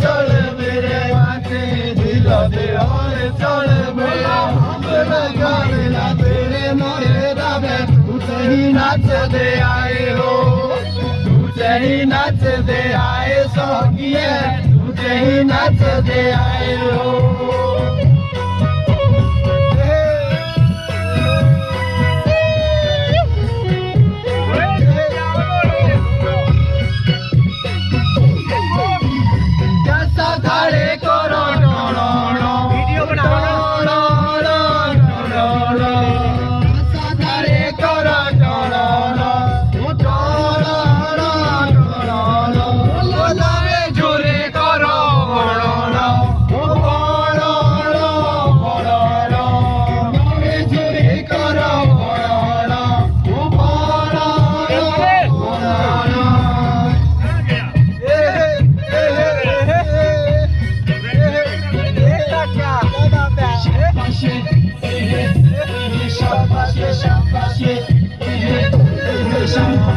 চলবে রে মাঠে দিল দে আর চলবে আমরা গানে না তেরে মরে যাবে तुझे ही नाच दे आए हो तुझे ही नाच दे आए सौगिए तुझे ही नाच दे आए हो Shut